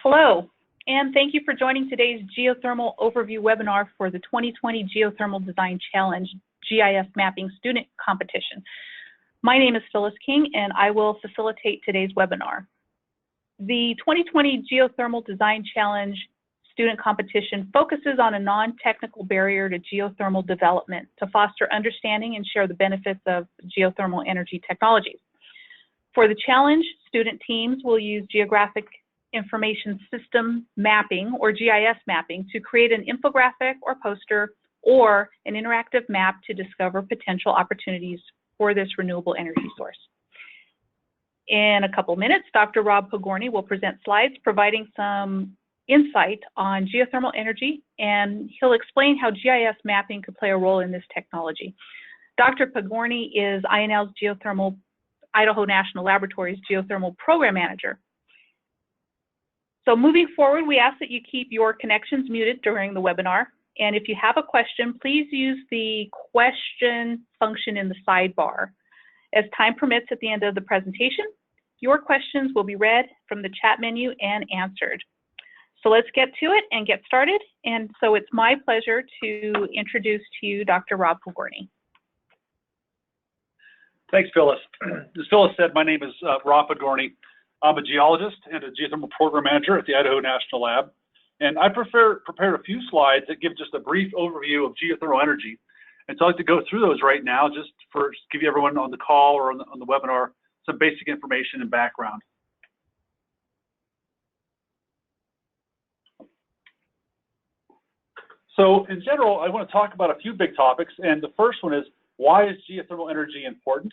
Hello, and thank you for joining today's Geothermal Overview webinar for the 2020 Geothermal Design Challenge GIS Mapping Student Competition. My name is Phyllis King, and I will facilitate today's webinar. The 2020 Geothermal Design Challenge Student Competition focuses on a non-technical barrier to geothermal development to foster understanding and share the benefits of geothermal energy technologies. For the challenge, student teams will use Geographic Information System Mapping, or GIS mapping, to create an infographic or poster or an interactive map to discover potential opportunities for this renewable energy source. In a couple minutes, Dr. Rob Pogorny will present slides providing some insight on geothermal energy, and he'll explain how GIS mapping could play a role in this technology. Dr. Pogorny is INL's Idaho National Laboratory's Geothermal Program Manager. So moving forward, we ask that you keep your connections muted during the webinar. And if you have a question, please use the question function in the sidebar. As time permits at the end of the presentation, your questions will be read from the chat menu and answered. So let's get to it and get started. And so it's my pleasure to introduce to you Dr. Rob Pogorny. Thanks, Phyllis. As Phyllis said, my name is Rob Pogorny. I'm a geologist and a geothermal program manager at the Idaho National Lab. And I prepared a few slides that give just a brief overview of geothermal energy. And so I'd like to go through those right now, just to give you everyone on the call or on the webinar some basic information and background. So in general, I want to talk about a few big topics. And the first one is, why is geothermal energy important?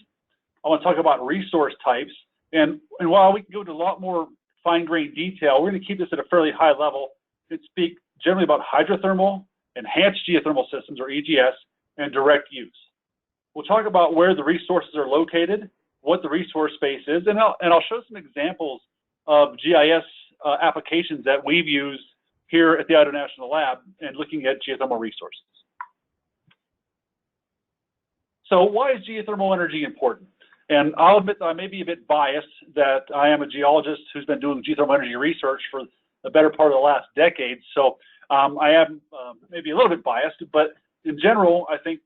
I want to talk about resource types. And while we can go into a lot more fine-grained detail, we're going to keep this at a fairly high level and speak generally about hydrothermal, enhanced geothermal systems, or EGS, and direct use. We'll talk about where the resources are located, what the resource space is, and I'll show some examples of GIS applications that we've used here at the Idaho National Lab and looking at geothermal resources. So why is geothermal energy important? And I'll admit that I may be a bit biased, that I am a geologist who's been doing geothermal energy research for the better part of the last decade. So I am maybe a little bit biased, but in general, I think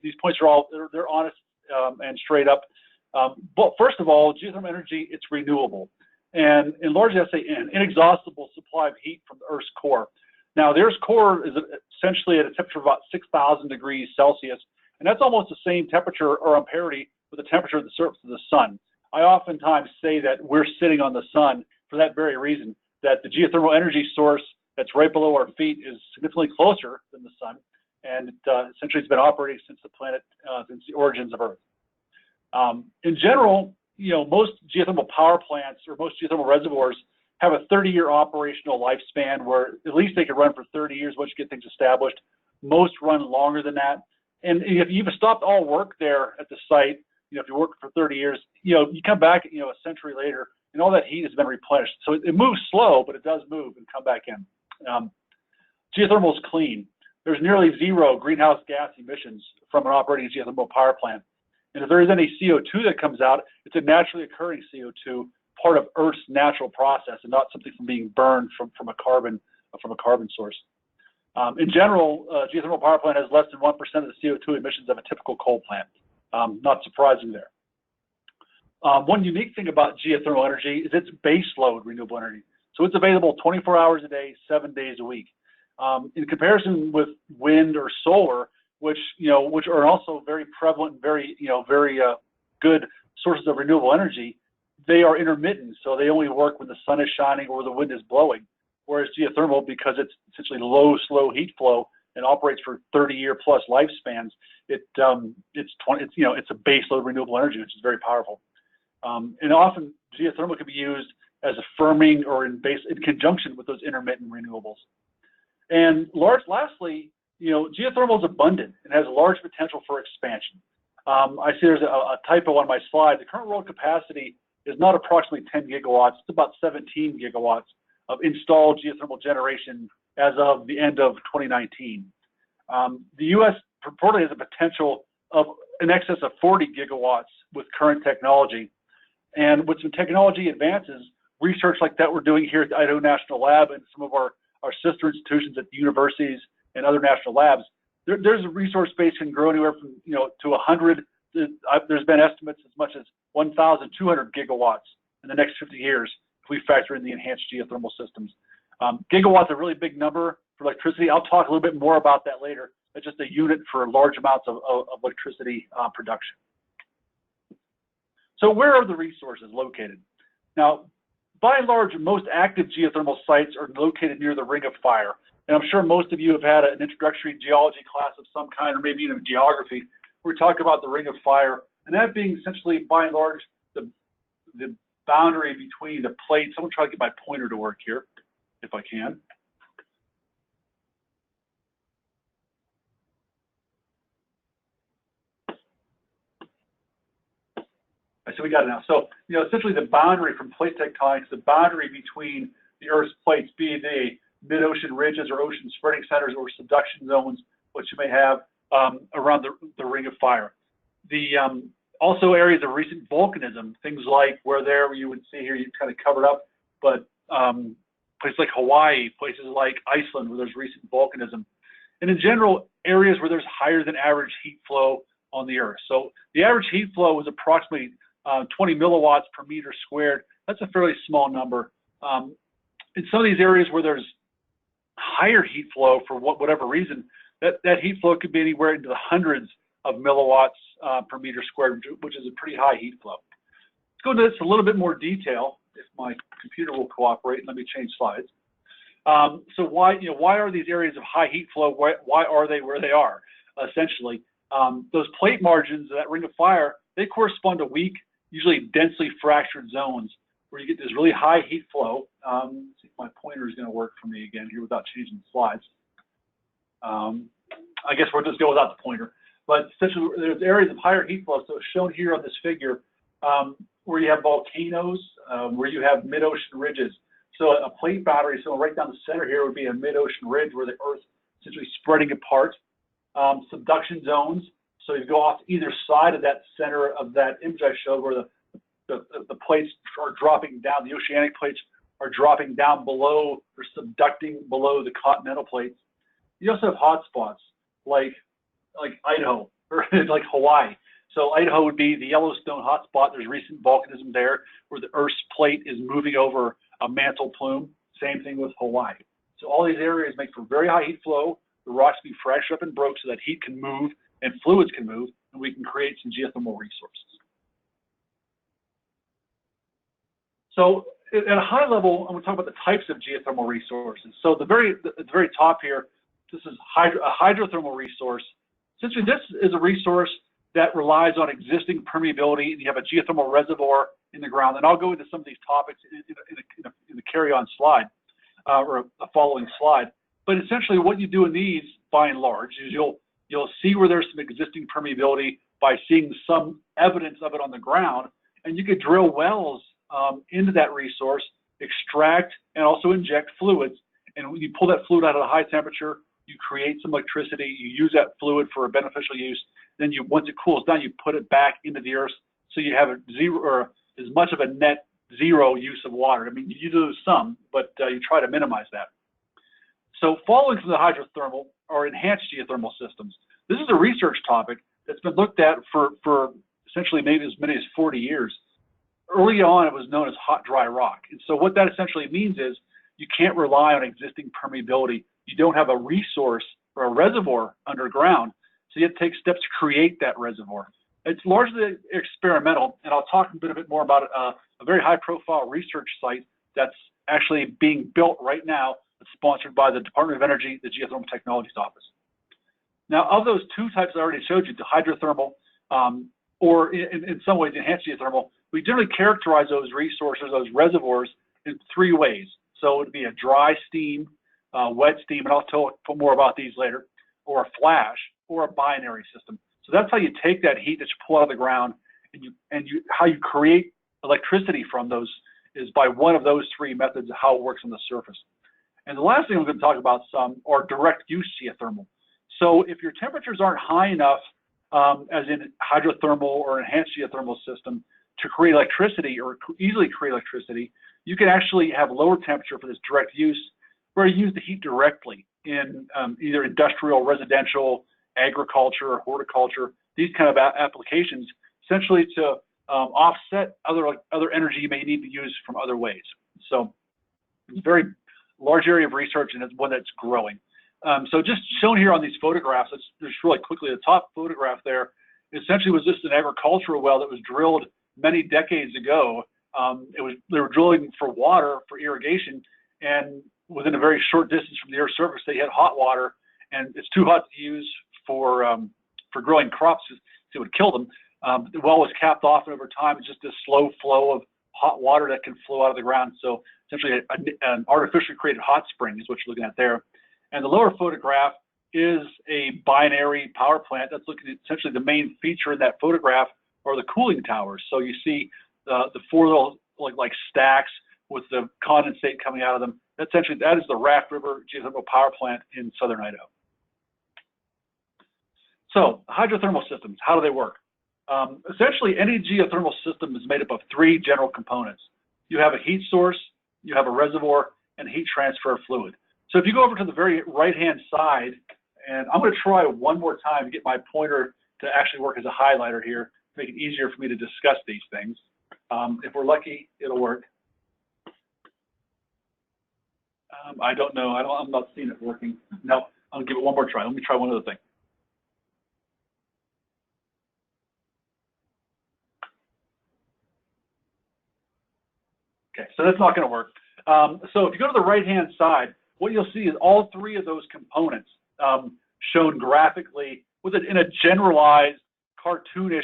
these points are all, they're honest and straight up. But first of all, geothermal energy, it's renewable. And in large, I say an inexhaustible supply of heat from the Earth's core. Now, the Earth's core is essentially at a temperature of about 6,000 degrees Celsius, and that's almost the same temperature or on parity with the temperature of the surface of the sun. I oftentimes say that we're sitting on the sun for that very reason, that the geothermal energy source that's right below our feet is significantly closer than the sun, and essentially it's been operating since the planet, since the origins of Earth. In general, most geothermal power plants or most geothermal reservoirs have a 30-year operational lifespan where at least they can run for 30 years once you get things established. Most run longer than that. And if you've stopped all work there at the site, if you work for 30 years, you come back, a century later, and all that heat has been replenished. So it moves slow, but it does move and come back in. Geothermal is clean. There's nearly zero greenhouse gas emissions from an operating geothermal power plant. And if there is any CO2 that comes out, it's a naturally occurring CO2, part of Earth's natural process, and not something from being burned from a carbon source. In general, geothermal power plant has less than 1% of the CO2 emissions of a typical coal plant. Not surprising there. One unique thing about geothermal energy is it's base load renewable energy. So it's available 24 hours a day, 7 days a week. In comparison with wind or solar, which are also very prevalent and very good sources of renewable energy, they are intermittent. So they only work when the sun is shining or the wind is blowing. Whereas geothermal, because it's essentially low, slow heat flow and operates for 30-year plus lifespans, it's a base load renewable energy, which is very powerful. And often geothermal can be used as a firming or in conjunction with those intermittent renewables. And lastly, geothermal is abundant and has a large potential for expansion. I see there's a typo on my slide. The current world capacity is not approximately 10 gigawatts, it's about 17 gigawatts of installed geothermal generation as of the end of 2019. The U.S. purportedly has a potential of in excess of 40 gigawatts with current technology. And with some technology advances, research like that we're doing here at the Idaho National Lab and some of our sister institutions at the universities and other national labs, there's a resource base can grow anywhere from to 100. There's been estimates as much as 1,200 gigawatts in the next 50 years if we factor in the enhanced geothermal systems. Gigawatts are a really big number for electricity. I'll talk a little bit more about that later. It's just a unit for large amounts of electricity production. So where are the resources located? Now, by and large, most active geothermal sites are located near the Ring of Fire. And I'm sure most of you have had an introductory geology class of some kind, or maybe even geography, where we talk about the Ring of Fire, and that being essentially, by and large, the boundary between the plates. I'm going to try to get my pointer to work here, if I can. So we got it now. So, essentially the boundary from plate tectonics, the boundary between the Earth's plates, be they mid-ocean ridges or ocean spreading centers or subduction zones, which you may have around the Ring of Fire. Also areas of recent volcanism, things like where you would see here, you kind of covered up, but places like Hawaii, places like Iceland, where there's recent volcanism. And in general, areas where there's higher than average heat flow on the Earth. So the average heat flow is approximately 20 milliwatts per meter squared. That's a fairly small number. In some of these areas where there's higher heat flow for whatever reason, that heat flow could be anywhere into the hundreds of milliwatts per meter squared, which is a pretty high heat flow. Let's go into this a little bit more detail, if my computer will cooperate. Let me change slides. So why are these areas of high heat flow? Why are they where they are? Essentially, those plate margins of that Ring of Fire, they correspond to weak, usually densely fractured zones where you get this really high heat flow. Let's see if my pointer is going to work for me again here without changing the slides. I guess we'll just go without the pointer. But essentially, there's areas of higher heat flow. So it's shown here on this figure where you have volcanoes, where you have mid-ocean ridges. So a plate boundary, so right down the center here would be a mid-ocean ridge where the Earth's essentially spreading apart. Subduction zones. So you go off either side of that center of that image I showed where the plates are dropping down, the oceanic plates are dropping down below or subducting below the continental plates. You also have hotspots like Idaho or like Hawaii. So Idaho would be the Yellowstone hotspot. There's recent volcanism there where the Earth's plate is moving over a mantle plume. Same thing with Hawaii. So all these areas make for very high heat flow. The rocks be fractured up and broke so that heat can move and fluids can move, and we can create some geothermal resources. So at a high level, I'm going to talk about the types of geothermal resources. So at the very top here, this is a hydrothermal resource. Essentially, this is a resource that relies on existing permeability, and you have a geothermal reservoir in the ground. And I'll go into some of these topics in the carry-on slide, or a following slide. But essentially, what you do in these, by and large, is you'll see where there's some existing permeability by seeing some evidence of it on the ground, and you could drill wells into that resource, extract, and also inject fluids. And when you pull that fluid out at a high temperature, you create some electricity. You use that fluid for a beneficial use. Then once it cools down, you put it back into the earth, so you have a zero or as much of a net zero use of water. I mean, you lose some, but you try to minimize that. So following from the hydrothermal are enhanced geothermal systems. This is a research topic that's been looked at for essentially maybe as many as 40 years. Early on, it was known as hot, dry rock. And so what that essentially means is you can't rely on existing permeability. You don't have a resource or a reservoir underground, so you have to take steps to create that reservoir. It's largely experimental, and I'll talk a bit more about a very high-profile research site that's actually being built right now. It's sponsored by the Department of Energy, the Geothermal Technologies Office. Now, of those two types I already showed you, the hydrothermal or in some ways enhanced geothermal, we generally characterize those resources, those reservoirs, in three ways. So it would be a dry steam, wet steam, and I'll talk more about these later, or a flash, or a binary system. So that's how you take that heat that you pull out of the ground, and how you create electricity from those is by one of those three methods of how it works on the surface. And the last thing we're going to talk about some are direct use geothermal. So if your temperatures aren't high enough, as in hydrothermal or enhanced geothermal system, to create electricity or easily create electricity, you can actually have lower temperature for this direct use, where you use the heat directly in either industrial, residential, agriculture, or horticulture, these kind of applications, essentially to offset other energy you may need to use from other ways. So it's a very large area of research, and it's one that's growing. So just shown here on these photographs, just really quickly, the top photograph there essentially was just an agricultural well that was drilled many decades ago. They were drilling for water, for irrigation, and within a very short distance from the Earth's surface, they hit hot water, and it's too hot to use for growing crops, so it would kill them. The well was capped off, and over time, it's just a slow flow of hot water that can flow out of the ground. So essentially, an artificially created hot spring is what you're looking at there. And the lower photograph is a binary power plant. That's looking at essentially the main feature in that photograph are the cooling towers. So you see the four little like stacks with the condensate coming out of them. Essentially, that is the Raft River Geothermal Power Plant in southern Idaho. So hydrothermal systems, how do they work? Essentially, any geothermal system is made up of three general components. You have a heat source, you have a reservoir, and heat transfer fluid. So if you go over to the very right-hand side, and I'm going to try one more time to get my pointer to actually work as a highlighter here, to make it easier for me to discuss these things. If we're lucky, it'll work. I don't know. I'm not seeing it working. No, I'll give it one more try. Let me try one other thing. Okay, so that's not going to work. So if you go to the right-hand side, what you'll see is all three of those components shown graphically in a generalized, cartoonish,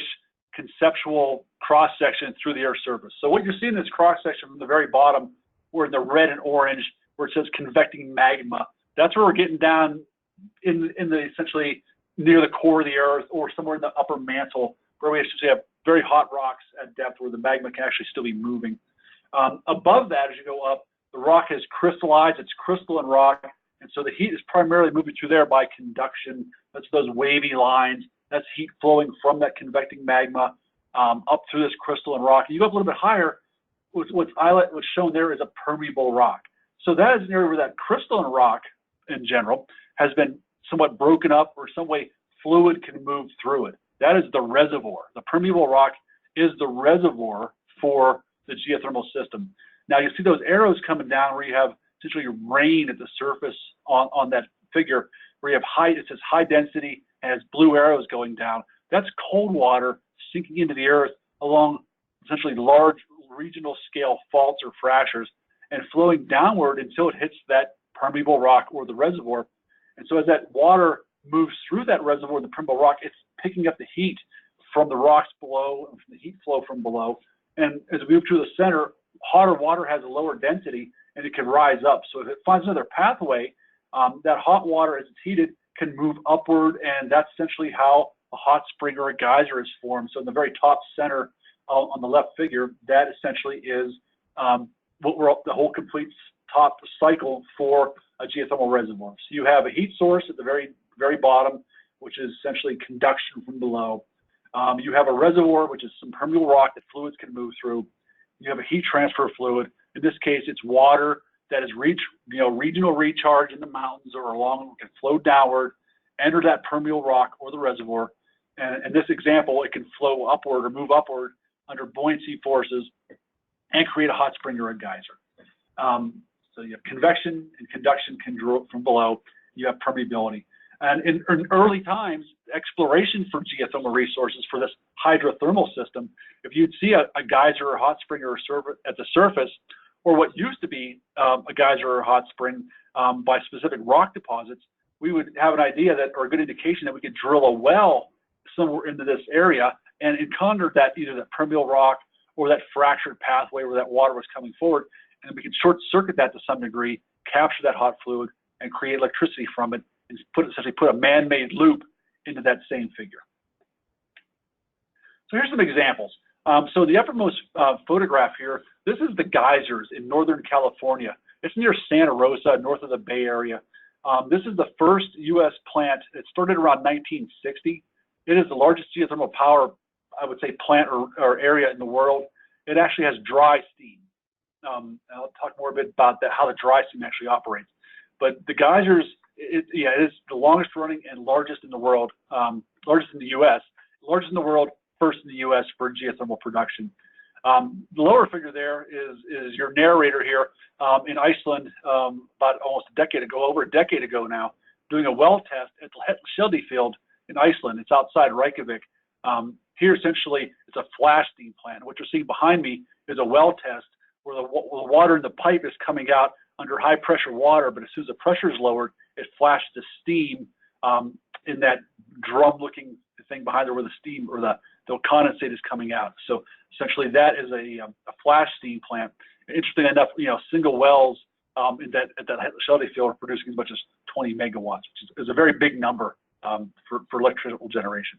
conceptual cross-section through the Earth's surface. So what you're seeing in this cross-section from the very bottom, where in the red and orange, where it says convecting magma, that's where we're getting down in the essentially near the core of the Earth or somewhere in the upper mantle, where we actually have very hot rocks at depth where the magma can actually still be moving. Above that, as you go up, the rock has crystallized, it's crystalline rock, and so the heat is primarily moving through there by conduction. That's those wavy lines. That's heat flowing from that convecting magma up through this crystalline rock. And you go up a little bit higher, what's shown there is a permeable rock. So that is an area where that crystalline rock, in general, has been somewhat broken up, or some way fluid can move through it. That is the reservoir. The permeable rock is the reservoir for the geothermal system. Now you see those arrows coming down where you have essentially rain at the surface on that figure, where you have it says high density and has blue arrows going down. That's cold water sinking into the earth along essentially large regional scale faults or fractures and flowing downward until it hits that permeable rock or the reservoir. And so as that water moves through that reservoir, the permeable rock, it's picking up the heat from the rocks below and from the heat flow from below. And as we move to the center, hotter water has a lower density and it can rise up. So if it finds another pathway, that hot water, as it's heated, can move upward, and that's essentially how a hot spring or a geyser is formed. So in the very top center on the left figure, that essentially is the whole complete top cycle for a geothermal reservoir. So you have a heat source at the very bottom, which is essentially conduction from below. You have a reservoir, which is some permeable rock that fluids can move through. You have a heat transfer fluid. In this case, it's water that is regional recharge in the mountains or along, can flow downward, enter that permeable rock or the reservoir. And in this example, it can flow upward or move upward under buoyancy forces and create a hot spring or a geyser. So you have convection and conduction can draw from below. You have permeability. And in early times, exploration for geothermal resources for this hydrothermal system, if you'd see a geyser or a hot spring or at the surface, or what used to be a geyser or a hot spring by specific rock deposits, we would have an idea that, or a good indication that we could drill a well somewhere into this area and encounter that either that permeable rock or that fractured pathway where that water was coming forward, and we could short circuit that to some degree, capture that hot fluid, and create electricity from it, and essentially put a man-made loop into that same figure. So here's some examples. So the uppermost photograph here, this is the geysers in Northern California. It's near Santa Rosa, north of the Bay Area. This is the first U.S. plant. It started around 1960. It is the largest geothermal power I would say, plant or area in the world. It actually has dry steam. I'll talk more a bit about that, how the dry steam actually operates. But the geysers, it is the longest running and largest in the world, largest in the U.S., largest in the world, first in the U.S. for geothermal production. The lower figure there is your narrator here in Iceland about almost a decade ago, over a decade ago now, doing a well test at the Sheldy field in Iceland. It's outside Reykjavik. Here, essentially, it's a flash steam plant. What you're seeing behind me is a well test where the water in the pipe is coming out under high pressure water, but as soon as the pressure is lowered, it flashes the steam in that drum-looking thing behind there where the steam or the condensate is coming out. So essentially, that is a flash steam plant. Interestingly enough, single wells at that Sheldy field are producing as much as 20 megawatts, which is a very big number for electrical generation.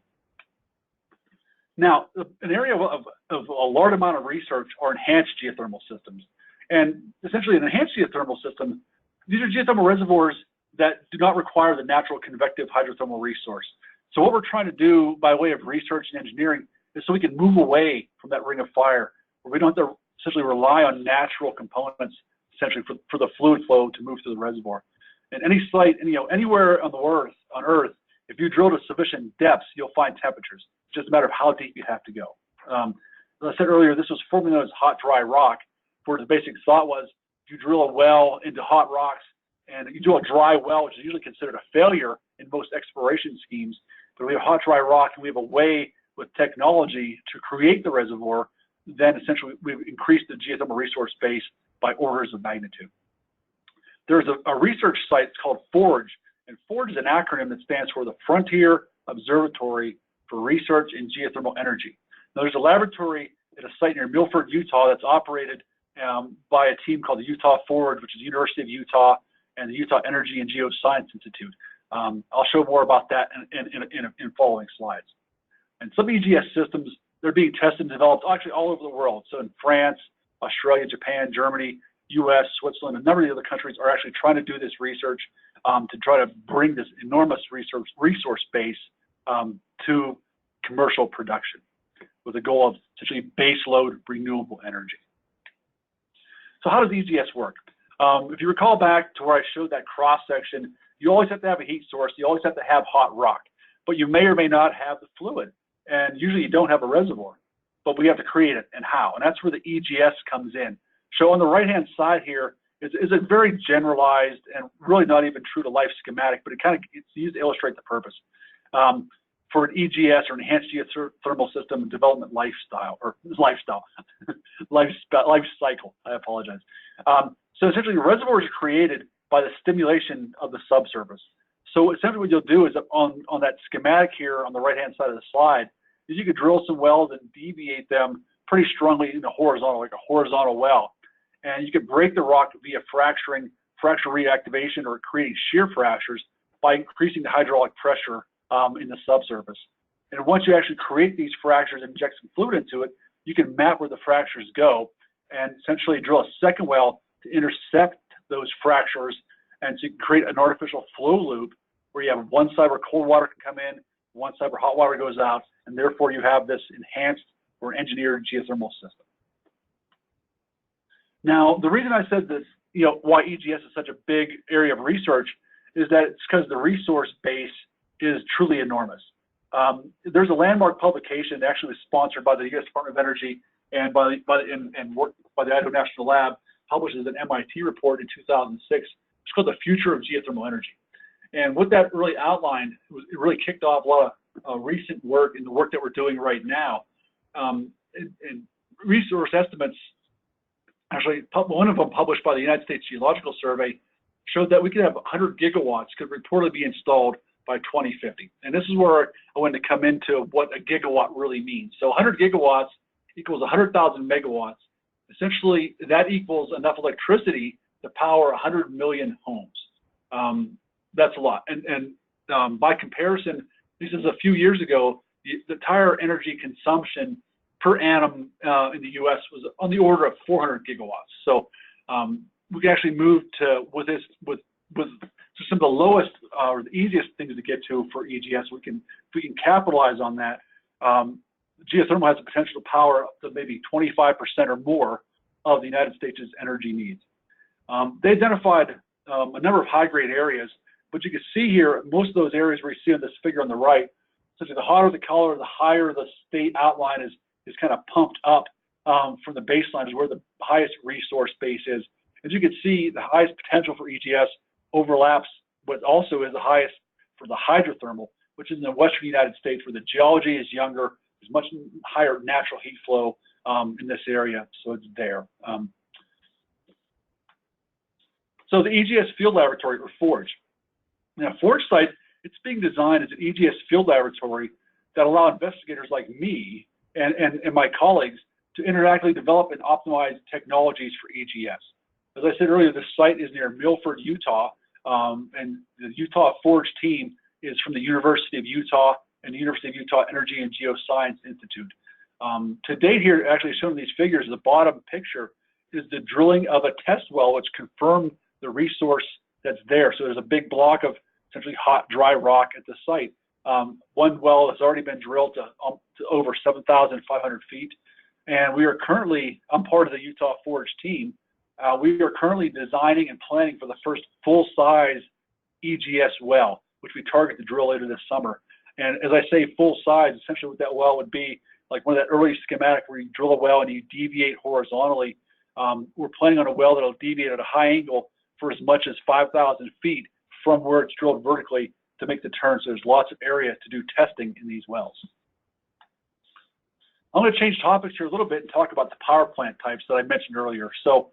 Now, an area of a large amount of research are enhanced geothermal systems. And essentially, an enhanced geothermal system, these are geothermal reservoirs that do not require the natural convective hydrothermal resource. So what we're trying to do by way of research and engineering is so we can move away from that ring of fire, where we don't have to essentially rely on natural components, essentially for the fluid flow to move through the reservoir. And any site, anywhere on Earth, if you drill to sufficient depths, you'll find temperatures. It's just a matter of how deep you have to go. As I said earlier, this was formerly known as hot, dry rock, where the basic thought was if you drill a well into hot rocks and you do a dry well, which is usually considered a failure in most exploration schemes, but we have hot, dry rock, and we have a way with technology to create the reservoir, then essentially we've increased the geothermal resource base by orders of magnitude. There's a research site called FORGE, and FORGE is an acronym that stands for the Frontier Observatory for Research in Geothermal Energy. Now, there's a laboratory at a site near Milford, Utah, that's operated by a team called the Utah FORGE, which is the University of Utah and the Utah Energy and Geoscience Institute. I'll show more about that in following slides. And some EGS systems, they're being tested and developed actually all over the world. So in France, Australia, Japan, Germany, US, Switzerland, a number of the other countries are actually trying to do this research to try to bring this enormous resource base to commercial production with the goal of essentially baseload renewable energy. So how does EGS work? If you recall back to where I showed that cross section, you always have to have a heat source, you always have to have hot rock, but you may or may not have the fluid, and usually you don't have a reservoir, but we have to create it, and how? And that's where the EGS comes in. So on the right-hand side here is a very generalized and really not even true to life schematic, but it's used to illustrate the purpose. For an EGS or enhanced geothermal system development life cycle, I apologize. So essentially the reservoir is created by the stimulation of the subsurface. So essentially what you'll do is on that schematic here on the right-hand side of the slide, is you could drill some wells and deviate them pretty strongly in a horizontal, like a horizontal well. And you could break the rock via fracture reactivation, or creating shear fractures by increasing the hydraulic pressure in the subsurface. And once you actually create these fractures and inject some fluid into it, you can map where the fractures go and essentially drill a second well to intercept those fractures, and so you can create an artificial flow loop where you have one side where cold water can come in, one side where hot water goes out, and therefore you have this enhanced or engineered geothermal system. Now, the reason I said this, why EGS is such a big area of research is that it's because the resource base is truly enormous. There's a landmark publication actually sponsored by the U.S. Department of Energy and worked by the Idaho National Lab, published as an MIT report in 2006. It's called The Future of Geothermal Energy. And what that really outlined, it really kicked off a lot of recent work and the work that we're doing right now. And resource estimates, actually one of them published by the United States Geological Survey, showed that we could have 100 gigawatts could reportedly be installed by 2050. And this is where I wanted to come into what a gigawatt really means. So 100 gigawatts equals 100,000 megawatts. Essentially, that equals enough electricity to power 100 million homes. That's a lot. And by comparison, this is a few years ago, the entire energy consumption per annum in the U.S. was on the order of 400 gigawatts. So we can actually move to, with some of the lowest or the easiest things to get to for EGS, if we can capitalize on that, geothermal has the potential to power up to maybe 25% or more of the United States' energy needs. They identified a number of high-grade areas, but you can see here, most of those areas where you see on this figure on the right, essentially the hotter the color, the higher the state outline is kind of pumped up from the baseline is where the highest resource base is. As you can see, the highest potential for EGS overlaps what also is the highest for the hydrothermal, which is in the western United States where the geology is younger, there's much higher natural heat flow in this area, so it's there. So the EGS Field Laboratory, or FORGE. Now, FORGE site, it's being designed as an EGS field laboratory that allow investigators like me and my colleagues to interactively develop and optimize technologies for EGS. As I said earlier, this site is near Milford, Utah, and the Utah FORGE team is from the University of Utah and the University of Utah Energy and Geoscience Institute. To date here, actually shown in these figures, the bottom picture is the drilling of a test well which confirmed the resource that's there. So there's a big block of essentially hot, dry rock at the site. One well has already been drilled to over 7,500 feet. And we are currently, I'm part of the Utah FORGE team. We are currently designing and planning for the first full-size EGS well, which we target to drill later this summer. And as I say full size, essentially what that well would be, like one of that early schematic where you drill a well and you deviate horizontally. We're planning on a well that'll deviate at a high angle for as much as 5,000 feet from where it's drilled vertically to make the turn. So there's lots of area to do testing in these wells. I'm going to change topics here a little bit and talk about the power plant types that I mentioned earlier. So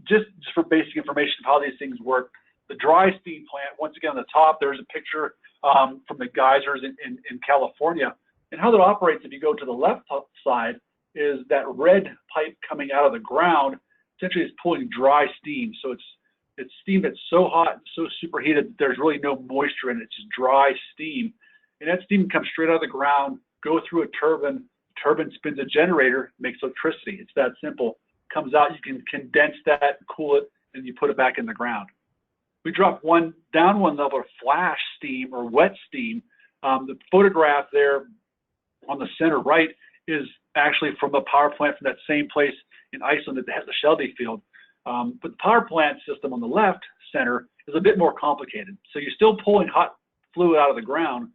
just for basic information of how these things work, the dry steam plant, once again on the top, there's a picture from the geysers in California. And how that operates, if you go to the left side, is that red pipe coming out of the ground essentially is pulling dry steam. So it's steam that's so hot and so superheated that there's really no moisture in it. It's just dry steam. And that steam comes straight out of the ground, go through a turbine. The turbine spins a generator, makes electricity. It's that simple. Comes out, you can condense that, cool it, and you put it back in the ground. We drop down one level of flash steam or wet steam. The photograph there on the center right is actually from a power plant from that same place in Iceland that has the Shelby field. But the power plant system on the left center is a bit more complicated. So you're still pulling hot fluid out of the ground,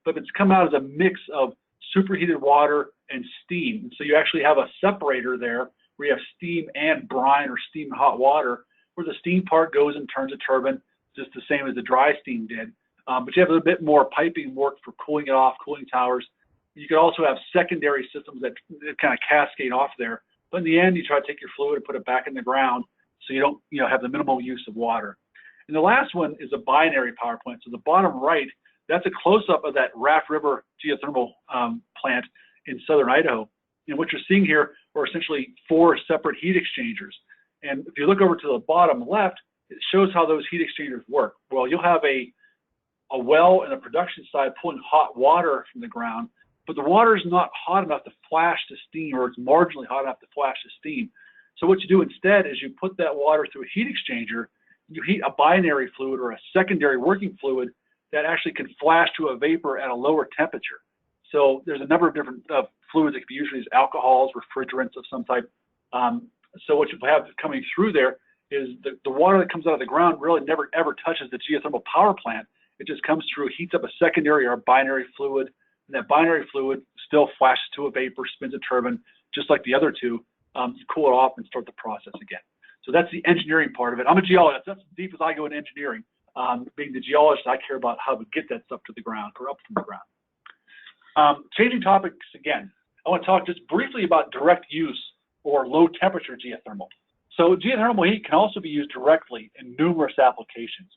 but it's come out as a mix of superheated water and steam. And so you actually have a separator there where you have steam and brine or steam and hot water, where the steam part goes and turns a turbine, just the same as the dry steam did. But you have a bit more piping work for cooling it off, cooling towers. You could also have secondary systems that kind of cascade off there. But in the end, you try to take your fluid and put it back in the ground so you don't have the minimal use of water. And the last one is a binary power plant. So the bottom right, that's a close-up of that Raft River geothermal plant in southern Idaho. And what you're seeing here are essentially 4 separate heat exchangers. And if you look over to the bottom left, it shows how those heat exchangers work. Well, you'll have a well in the production side pulling hot water from the ground, but the water is not hot enough to flash to steam, or it's marginally hot enough to flash to steam. So what you do instead is you put that water through a heat exchanger, you heat a binary fluid or a secondary working fluid that actually can flash to a vapor at a lower temperature. So there's a number of different fluids that can be used, as alcohols, refrigerants of some type. So what you have coming through there is the water that comes out of the ground really never ever touches the geothermal power plant. It just comes through, heats up a secondary or a binary fluid, and that binary fluid still flashes to a vapor, spins a turbine, just like the other two. You cool it off and start the process again. So that's the engineering part of it. I'm a geologist. That's as deep as I go in engineering. Being the geologist, I care about how to get that stuff to the ground or up from the ground. Changing topics again, I want to talk just briefly about direct use or low temperature geothermal. So geothermal heat can also be used directly in numerous applications.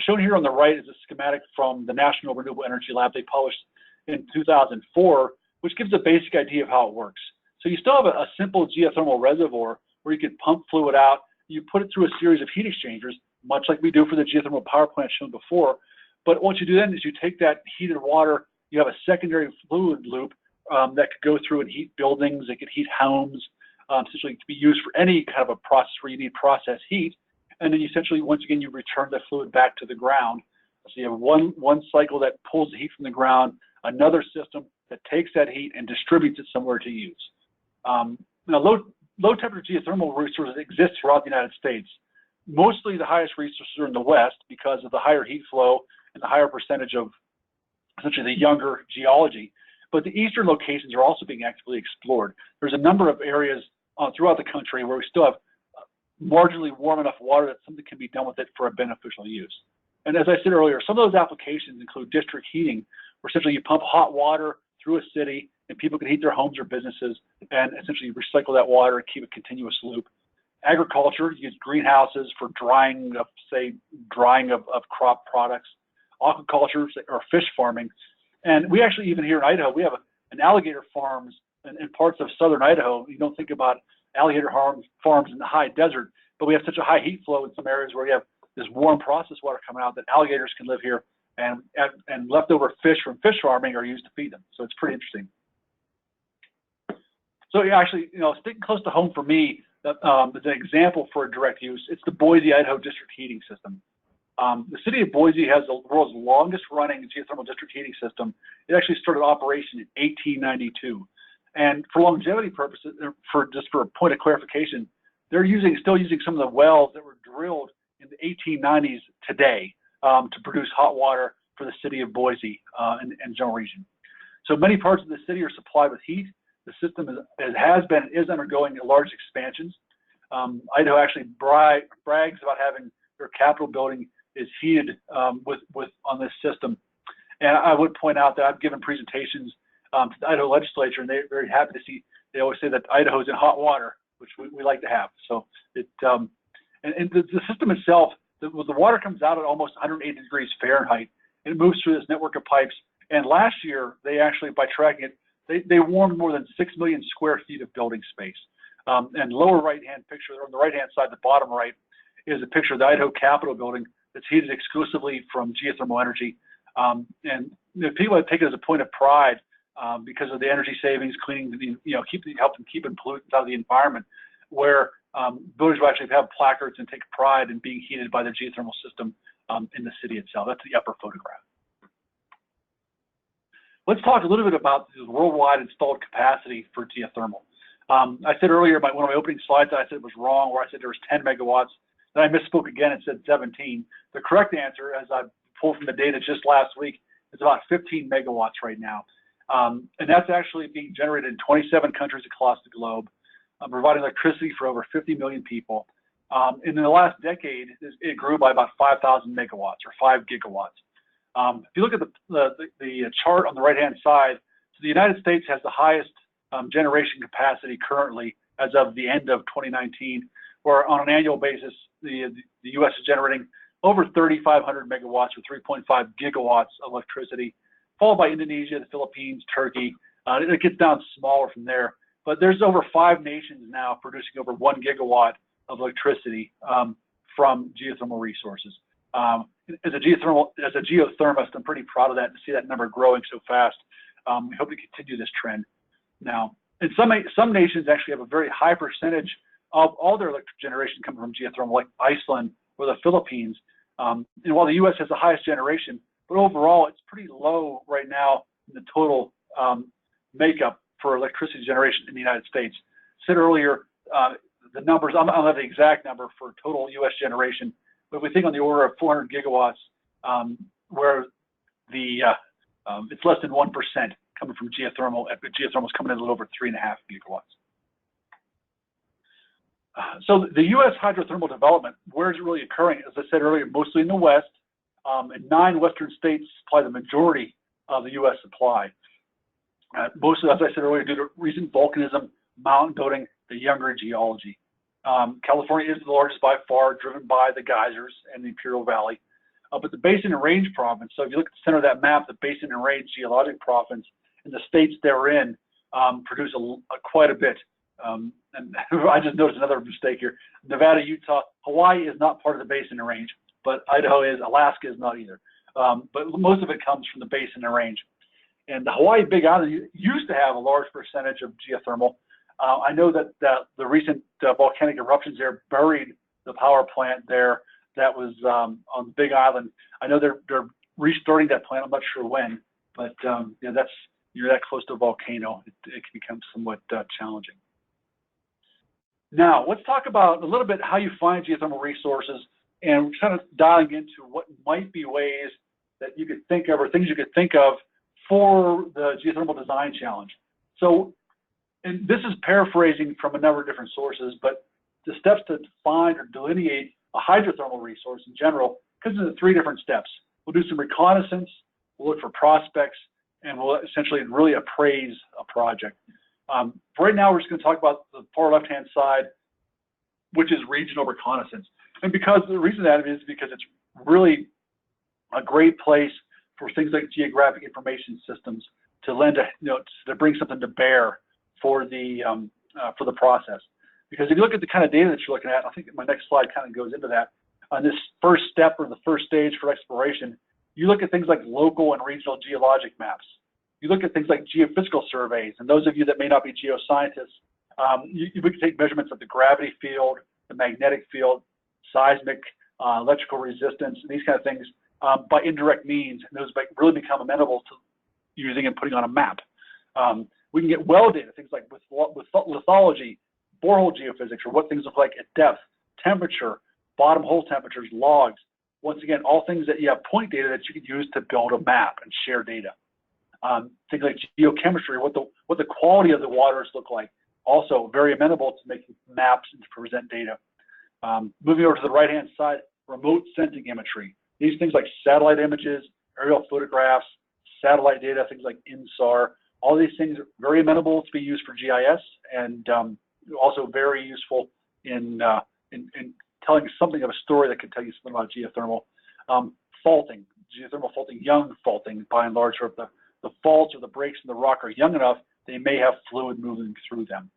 Shown here on the right is a schematic from the National Renewable Energy Lab they published in 2004, which gives a basic idea of how it works. So you still have a simple geothermal reservoir where you can pump fluid out, you put it through a series of heat exchangers, much like we do for the geothermal power plant shown before. But what you do then is you take that heated water, you have a secondary fluid loop that could go through and heat buildings, it could heat homes, essentially to be used for any kind of a process where you need process heat. And then essentially, once again, you return the fluid back to the ground. So you have one cycle that pulls the heat from the ground, another system that takes that heat and distributes it somewhere to use. Now, low temperature geothermal resources exist throughout the United States. Mostly the highest resources are in the West because of the higher heat flow and the higher percentage of essentially the younger geology. But the eastern locations are also being actively explored. There's a number of areas throughout the country where we still have marginally warm enough water that something can be done with it for a beneficial use. And as I said earlier, some of those applications include district heating, where essentially you pump hot water through a city and people can heat their homes or businesses and essentially recycle that water and keep a continuous loop. Agriculture, you use greenhouses for drying of crop products. Aquaculture or fish farming. And we actually, even here in Idaho, we have an alligator farms in parts of southern Idaho. You don't think about alligator farms in the high desert, but we have such a high heat flow in some areas where you have this warm processed water coming out that alligators can live here, and leftover fish from fish farming are used to feed them. So it's pretty interesting. So actually, sticking close to home for me, as an example for a direct use, it's the Boise, Idaho district heating system. The city of Boise has the world's longest running geothermal district heating system. It actually started operation in 1892. And for longevity purposes, for a point of clarification, they're still using some of the wells that were drilled in the 1890s today to produce hot water for the city of Boise and general region. So many parts of the city are supplied with heat. The system is undergoing large expansions. Idaho actually brags about having their Capitol building is heated on this system. And I would point out that I've given presentations to the Idaho legislature, and they're very happy to see. They always say that Idaho's in hot water, which we like to have. So and the system itself, the water comes out at almost 180 degrees Fahrenheit, and it moves through this network of pipes. And last year, they actually, by tracking it, they warmed more than 6 million square feet of building space. And lower right-hand picture, on the right-hand side, the bottom right, is a picture of the Idaho Capitol building that's heated exclusively from geothermal energy. And people have taken it as a point of pride because of the energy savings, cleaning, help them keeping pollutants out of the environment, where buildings will actually have placards and take pride in being heated by the geothermal system in the city itself. That's the upper photograph. Let's talk a little bit about the worldwide installed capacity for geothermal. I said earlier, one of my opening slides, I said it was wrong, where I said there was 10 megawatts. Then I misspoke again and said 17. The correct answer, as I pulled from the data just last week, is about 15 megawatts right now. And that's actually being generated in 27 countries across the globe, providing electricity for over 50 million people. In the last decade, it grew by about 5,000 megawatts or 5 gigawatts. If you look at the chart on the right-hand side, so the United States has the highest generation capacity currently as of the end of 2019, where on an annual basis, the U.S. is generating over 3,500 megawatts or 3.5 gigawatts of electricity, followed by Indonesia, the Philippines, Turkey. It gets down smaller from there, but there's over 5 nations now producing over 1 gigawatt of electricity from geothermal resources. As a geothermist, I'm pretty proud of that, to see that number growing so fast. We hope to continue this trend. Now, and some nations actually have a very high percentage of all their electric generation coming from geothermal, like Iceland or the Philippines. And while the U.S. has the highest generation, but overall it's pretty low right now in the total makeup for electricity generation in the United States. I said earlier, the numbers, I don't have the exact number for total U.S. generation, but if we think on the order of 400 gigawatts, where it's less than 1% coming from geothermal, geothermal is coming in a little over 3.5 gigawatts. So the U.S. hydrothermal development, where is it really occurring? As I said earlier, mostly in the West, and 9 Western states supply the majority of the U.S. supply. Mostly, as I said earlier, due to recent volcanism, mountain building, the younger geology. California is the largest by far, driven by the geysers and the Imperial Valley. But the Basin and Range province, so if you look at the center of that map, the Basin and Range geologic province, and the states they're in produce quite a bit. And I just noticed another mistake here. Nevada, Utah, Hawaii is not part of the Basin and Range, but Idaho is, Alaska is not either. But most of it comes from the Basin and Range. And the Hawaii Big Island used to have a large percentage of geothermal. I know that the recent volcanic eruptions there buried the power plant there that was on the Big Island. I know they're restarting that plant. I'm not sure when, but that's you're that close to a volcano, it can become somewhat challenging. Now, let's talk about a little bit how you find geothermal resources, and kind of dialing into what might be ways that you could think of, or things you could think of for the Geothermal Design Challenge. So, and this is paraphrasing from a number of different sources, but the steps to find or delineate a hydrothermal resource in general, because of the 3 different steps. We'll do some reconnaissance, we'll look for prospects, and we'll essentially really appraise a project. Right now, we're just going to talk about the far left-hand side, which is regional reconnaissance. And because the reason that is because it's really a great place for things like geographic information systems to lend a, to bring something to bear for the process. Because if you look at the kind of data that you're looking at, I think my next slide kind of goes into that. On this first step, or the first stage for exploration, you look at things like local and regional geologic maps. You look at things like geophysical surveys, and those of you that may not be geoscientists, we can take measurements of the gravity field, the magnetic field, seismic, electrical resistance, and these kind of things by indirect means, and those really become amenable to using and putting on a map. We can get well data, things like with lithology, borehole geophysics, or what things look like at depth, temperature, bottom hole temperatures, logs. Once again, all things that you have point data that you can use to build a map and share data. Things like geochemistry, what the quality of the waters look like, also very amenable to making maps and to present data. Moving over to the right-hand side, remote sensing imagery. These things like satellite images, aerial photographs, satellite data, things like INSAR, all these things are very amenable to be used for GIS, and also very useful in telling something of a story that can tell you something about geothermal. Faulting, geothermal faulting, young faulting, by and large, or if the faults or the breaks in the rock are young enough, they may have fluid moving through them.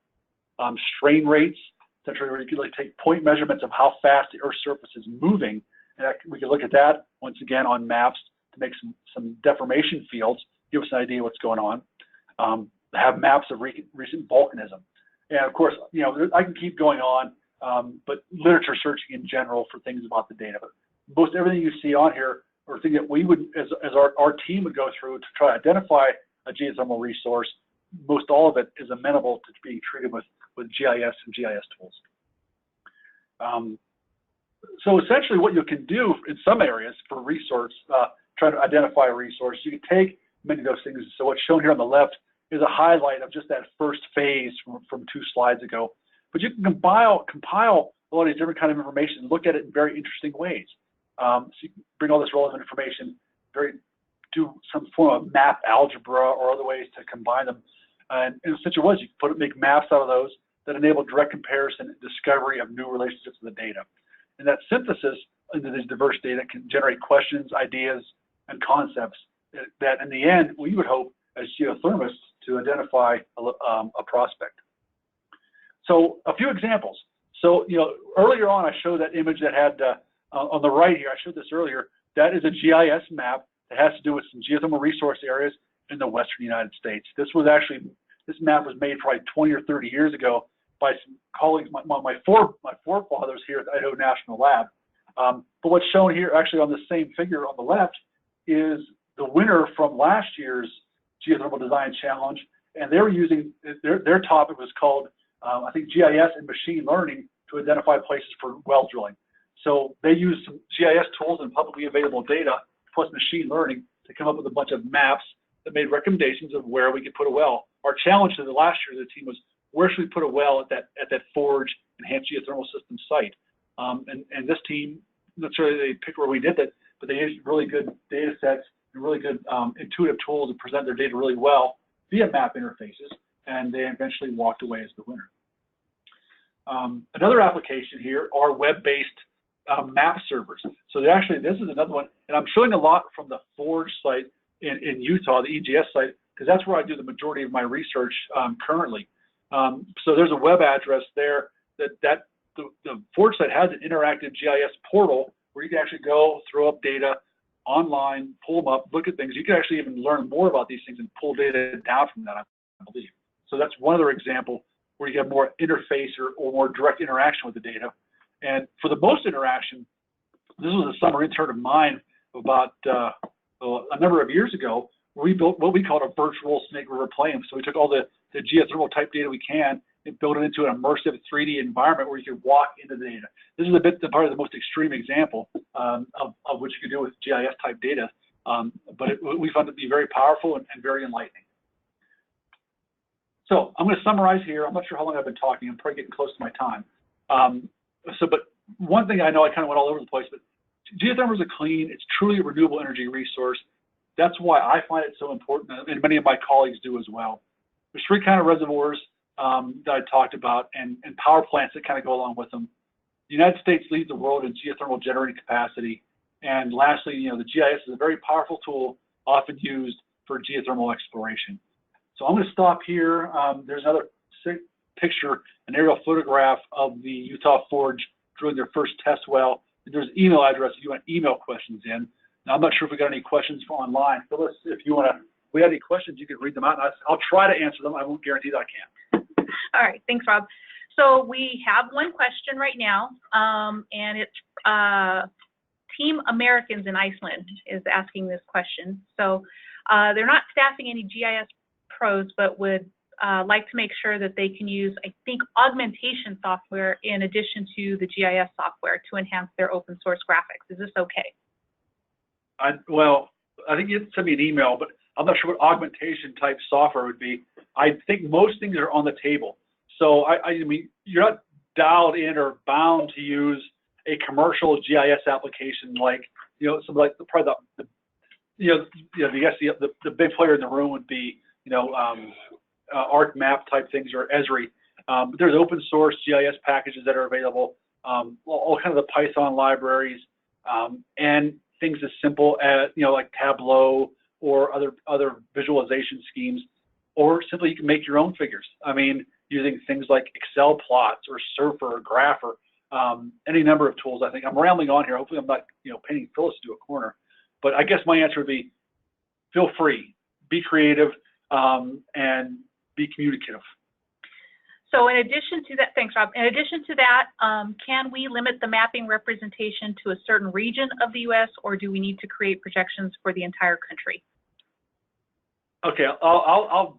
Strain rates, essentially where you can take point measurements of how fast the Earth's surface is moving, and we can look at that, once again, on maps to make some deformation fields, give us an idea what's going on. Have maps of recent volcanism. And of course, I can keep going on, but literature searching in general for things about the data. But most everything you see on here are things that we would, as our team would go through to try to identify a geothermal resource. Most all of it is amenable to being treated with GIS and GIS tools. So essentially what you can do in some areas for resource, trying to identify a resource, you can take many of those things. So what's shown here on the left is a highlight of just that first phase from 2 slides ago. But you can compile a lot of these different kind of information and look at it in very interesting ways. So you can bring all this relevant information, do some form of map algebra or other ways to combine them. And in such a way, you can make maps out of those that enable direct comparison and discovery of new relationships in the data. And that synthesis into these diverse data can generate questions, ideas, and concepts that in the end, we would hope as geothermists to identify a prospect. So a few examples. So, earlier on, I showed that image that had, on the right here, I showed this earlier, that is a GIS map that has to do with some geothermal resource areas in the Western United States. This map was made probably 20 or 30 years ago by some colleagues, my forefathers here at the Idaho National Lab. But what's shown here, actually on the same figure on the left, is the winner from last year's Geothermal Design Challenge, and they were using, their topic was called, I think, GIS and machine learning to identify places for well drilling. So they used some GIS tools and publicly available data, plus machine learning, to come up with a bunch of maps that made recommendations of where we could put a well. Our challenge to the last year of the team was, where should we put a well at that Forge Enhanced Geothermal System site? And this team, not sure they picked where we did that, but they used really good data sets and really good intuitive tools to present their data really well via map interfaces, and they eventually walked away as the winner. Another application here are web-based map servers. So actually, this is another one, and I'm showing a lot from the Forge site in Utah, the EGS site, because that's where I do the majority of my research currently. So there's a web address there that the Forge site has an interactive GIS portal where you can actually go, throw up data online, pull them up, look at things. You can actually even learn more about these things and pull data down from that, I believe. So that's one other example where you get more interface or more direct interaction with the data. And for the most interaction, this was a summer intern of mine about a number of years ago, we built what we called a virtual Snake River Plain. So we took all the geothermal type data we can and built it into an immersive 3D environment where you could walk into the data. This is probably the most extreme example of what you could do with GIS type data, but we found it to be very powerful and very enlightening. So I'm going to summarize here. I'm not sure how long I've been talking. I'm probably getting close to my time. But one thing I know, I kind of went all over the place, but geothermal is a clean, it's truly a renewable energy resource. That's why I find it so important, and many of my colleagues do as well. There's three kind of reservoirs that I talked about, and power plants that kind of go along with them. The United States leads the world in geothermal generating capacity. And lastly, the GIS is a very powerful tool, often used for geothermal exploration. So I'm going to stop here. There's another picture, an aerial photograph of the Utah Forge drilling their first test well. There's an email address if you want to email questions in. Now, I'm not sure if we got any questions from online. Phyllis, if you want to, if we have any questions, you can read them out, and I'll try to answer them. I won't guarantee that I can. All right, thanks, Rob. So we have one question right now, and it's Team Americans in Iceland is asking this question. So they're not staffing any GIS pros, but would like to make sure that they can use, I think, augmentation software in addition to the GIS software to enhance their open source graphics. Is this okay? Well, I think you sent me an email, but I'm not sure what augmentation type software would be. I think most things are on the table. So I mean, you're not dialed in or bound to use a commercial GIS application like, something like probably the big player in the room would be, ArcMap type things or Esri. But there's open source GIS packages that are available, all kinds of the Python libraries, and things as simple as, like Tableau or other visualization schemes, or simply you can make your own figures. I mean, using things like Excel plots or Surfer or Grapher, any number of tools. I think I'm rambling on here. Hopefully I'm not, painting Phyllis to a corner. But I guess my answer would be, feel free, be creative, and be communicative. So in addition to that, thanks, Rob. In addition to that, can we limit the mapping representation to a certain region of the U.S., or do we need to create projections for the entire country? Okay, I'll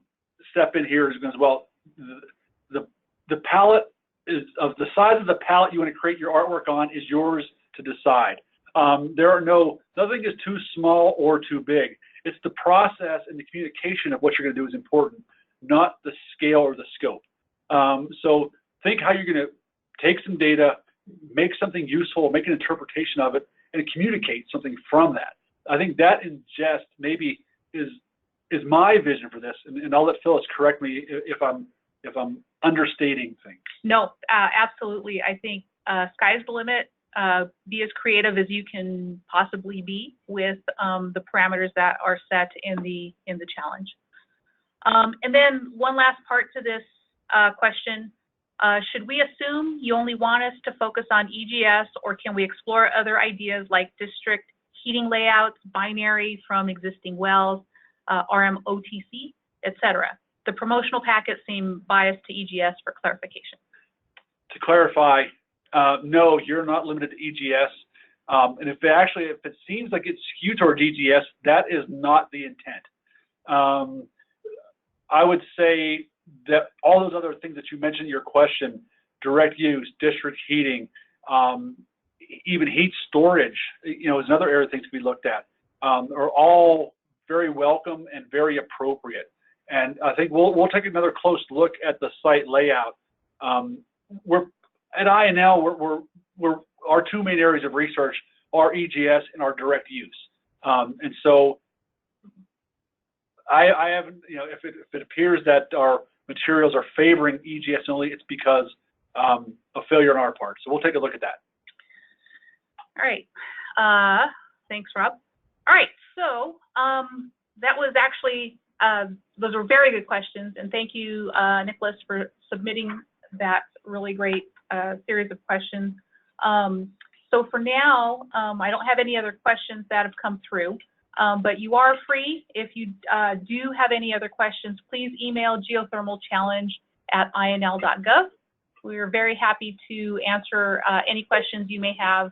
step in here as well. The palette is of the size of the palette you want to create your artwork on is yours to decide. Nothing is too small or too big. It's the process and the communication of what you're going to do is important, not the scale or the scope. So think how you're going to take some data, make something useful, make an interpretation of it, and communicate something from that. I think that in jest maybe is my vision for this, and I'll let Phyllis correct me if I'm understating things. No, absolutely. I think sky's the limit. Be as creative as you can possibly be with the parameters that are set in the challenge. And then one last part to this question, should we assume you only want us to focus on EGS, or can we explore other ideas like district heating layouts, binary from existing wells, RMOTC, etc.? The promotional packets seem biased to EGS for clarification. To clarify, no, you're not limited to EGS. And if it seems like it's skewed toward EGS, that is not the intent. I would say that all those other things that you mentioned in your question, direct use, district heating, even heat storage, is another area of things to be looked at, are all very welcome and very appropriate. And I think we'll take another close look at the site layout. We're at INL, our two main areas of research are EGS and our direct use. And so I haven't, if it appears that our materials are favoring EGS only, it's because of failure on our part. So we'll take a look at that. All right. Thanks, Rob. All right. So that was actually, those were very good questions. And thank you, Nicholas, for submitting that really great series of questions. So for now, I don't have any other questions that have come through. But you are free. If you do have any other questions, please email geothermalchallenge@inl.gov. We are very happy to answer any questions you may have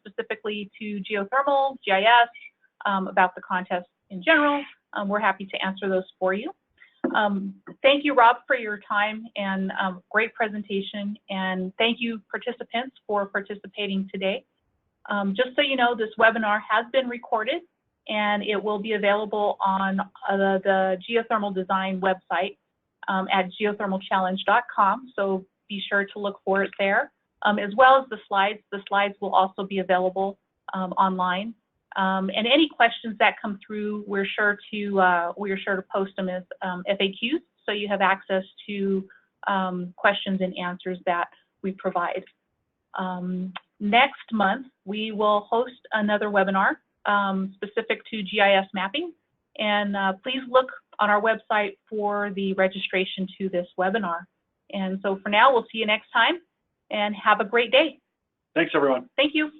specifically to geothermal, GIS, about the contest in general, we're happy to answer those for you. Thank you, Rob, for your time and great presentation. And thank you, participants, for participating today. Just so you know, this webinar has been recorded and it will be available on the Geothermal Design website at geothermalchallenge.com. So be sure to look for it there, as well as the slides. The slides will also be available online. And any questions that come through, we're sure to post them as FAQs, so you have access to questions and answers that we provide. Next month, we will host another webinar specific to GIS mapping, and please look on our website for the registration to this webinar. And so for now, we'll see you next time, and have a great day. Thanks, everyone. Thank you.